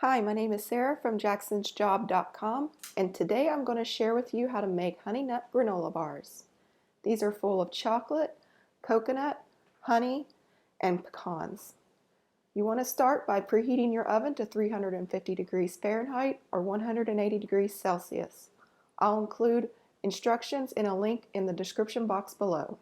Hi, my name is Sarah from jacksonsjob.com, and today I'm going to share with you how to make honey nut granola bars. These are full of chocolate, coconut, honey, and pecans. You want to start by preheating your oven to 350 degrees Fahrenheit or 180 degrees Celsius. I'll include instructions in a link in the description box below.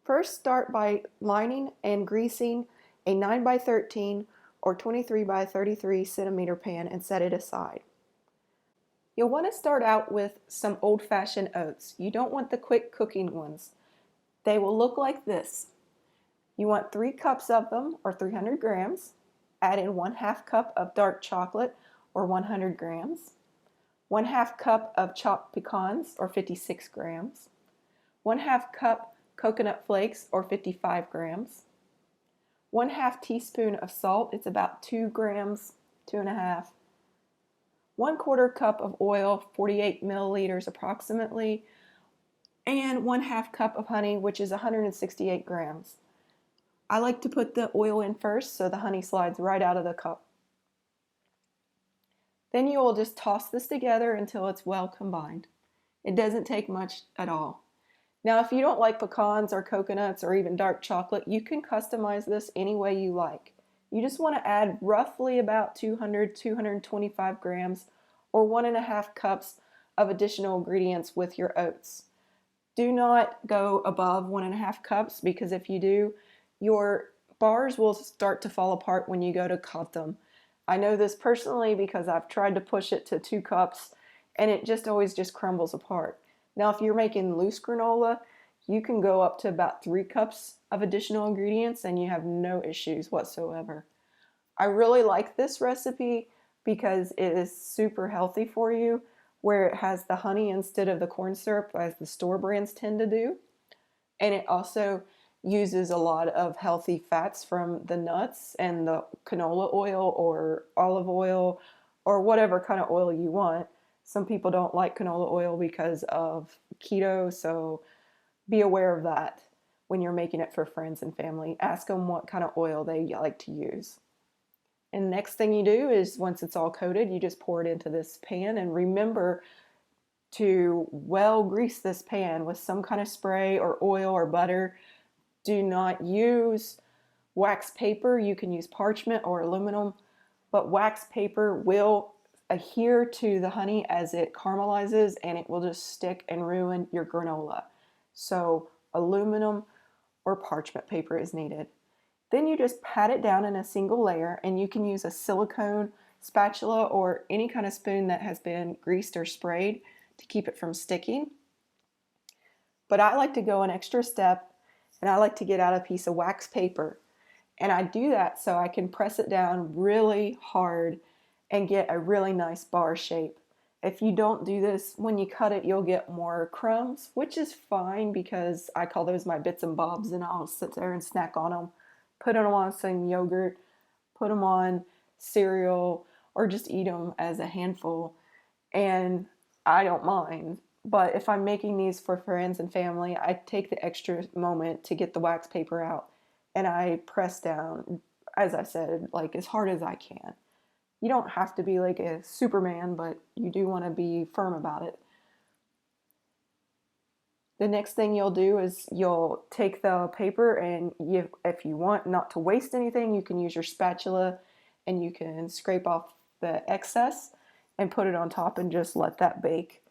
First, start by lining and greasing a 9 by 13 or 23 by 33 centimeter pan and set it aside. You'll want to start out with some old-fashioned oats. You don't want the quick cooking ones. They will look like this. You want 3 cups of them, or 300 grams. Add in 1/2 cup of dark chocolate, or 100 grams. 1/2 cup of chopped pecans, or 56 grams. 1/2 cup coconut flakes, or 55 grams. 1/2 teaspoon of salt, it's about 2 grams, 2.5. 1/4 cup of oil, 48 milliliters approximately, and 1/2 cup of honey, which is 168 grams. I like to put the oil in first so the honey slides right out of the cup. Then you will just toss this together until it's well combined. It doesn't take much at all. Now, if you don't like pecans or coconuts or even dark chocolate, you can customize this any way you like. You just want to add roughly about 225 grams or 1.5 cups of additional ingredients with your oats. Do not go above 1.5 cups because if you do, your bars will start to fall apart when you go to cut them. I know this personally because I've tried to push it to 2 cups and it just always just crumbles apart. Now, if you're making loose granola, you can go up to about 3 cups of additional ingredients and you have no issues whatsoever. I really like this recipe because it is super healthy for you, where it has the honey instead of the corn syrup as the store brands tend to do. And it also uses a lot of healthy fats from the nuts and the canola oil or olive oil or whatever kind of oil you want. Some people don't like canola oil because of keto, so be aware of that when you're making it for friends and family. Ask them what kind of oil they like to use. And next thing you do is once it's all coated, you just pour it into this pan, and remember to well grease this pan with some kind of spray or oil or butter. Do not use wax paper. You can use parchment or aluminum, but wax paper will adhere to the honey as it caramelizes and it will just stick and ruin your granola. So aluminum or parchment paper is needed. Then you just pat it down in a single layer, and you can use a silicone spatula or any kind of spoon that has been greased or sprayed to keep it from sticking. But I like to go an extra step, and I like to get out a piece of wax paper. And I do that so I can press it down really hard and get a really nice bar shape. If you don't do this, when you cut it, you'll get more crumbs, which is fine because I call those my bits and bobs, and I'll sit there and snack on them. Put them on some yogurt, put them on cereal, or just eat them as a handful. And I don't mind. But if I'm making these for friends and family, I take the extra moment to get the wax paper out and I press down, as I said, like as hard as I can. You don't have to be like a Superman, but you do want to be firm about it. The next thing you'll do is you'll take the paper and if you want not to waste anything, you can use your spatula and you can scrape off the excess and put it on top and just let that bake.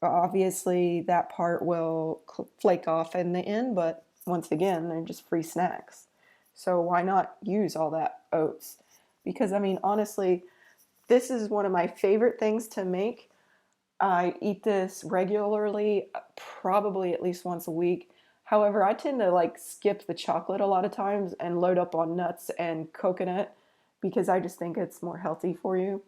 Obviously, that part will flake off in the end, but once again, they're just free snacks. So why not use all that oats? Because, I mean, honestly, this is one of my favorite things to make. I eat this regularly, probably at least once a week. However, I tend to like skip the chocolate a lot of times and load up on nuts and coconut because I just think it's more healthy for you.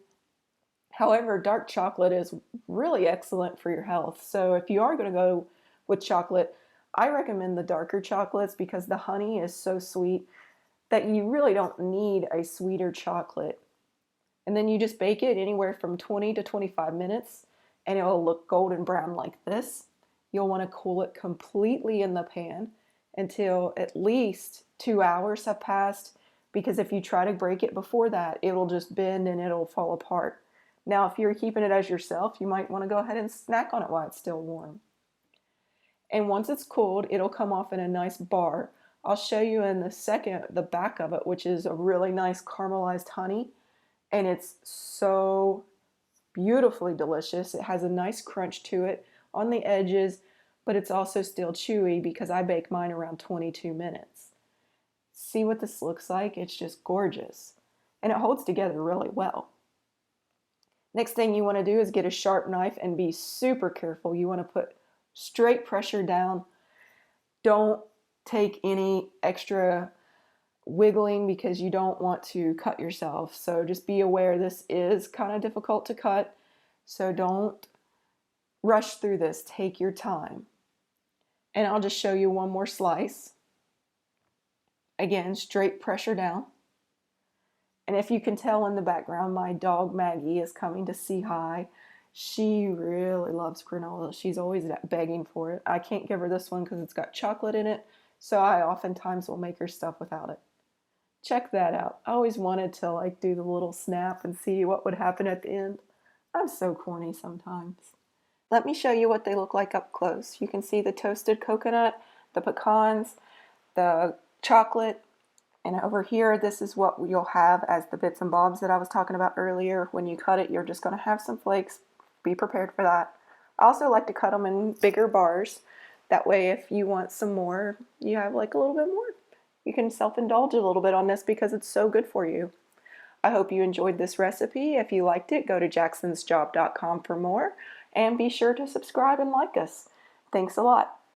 However, dark chocolate is really excellent for your health. So if you are going to go with chocolate, I recommend the darker chocolates because the honey is so sweet that you really don't need a sweeter chocolate. And then you just bake it anywhere from 20 to 25 minutes and it will look golden brown like this. You'll want to cool it completely in the pan until at least 2 hours have passed because if you try to break it before that, it'll just bend and it'll fall apart. Now, if you're keeping it as yourself, you might want to go ahead and snack on it while it's still warm. And once it's cooled, it'll come off in a nice bar. I'll show you in a second the back of it, which is a really nice caramelized honey. And it's so beautifully delicious. It has a nice crunch to it on the edges, but it's also still chewy because I bake mine around 22 minutes. See what this looks like? It's just gorgeous. And it holds together really well. Next thing you want to do is get a sharp knife and be super careful. You want to put straight pressure down. Don't take any extra wiggling because you don't want to cut yourself. So just be aware this is kind of difficult to cut. So don't rush through this. Take your time. And I'll just show you one more slice. Again, straight pressure down. And if you can tell in the background, my dog Maggie is coming to say hi. She really loves granola. She's always begging for it. I can't give her this one because it's got chocolate in it, so I oftentimes will make her stuff without it. Check that out. I always wanted to do the little snap and see what would happen at the end. I'm so corny sometimes. Let me show you what they look like up close. You can see the toasted coconut, the pecans, the chocolate, and over here, this is what you'll have as the bits and bobs that I was talking about earlier. When you cut it, you're just going to have some flakes. Be prepared for that. I also like to cut them in bigger bars. That way, if you want some more, you have a little bit more. You can self-indulge a little bit on this because it's so good for you. I hope you enjoyed this recipe. If you liked it, go to jacksonsjob.com for more. And be sure to subscribe and like us. Thanks a lot.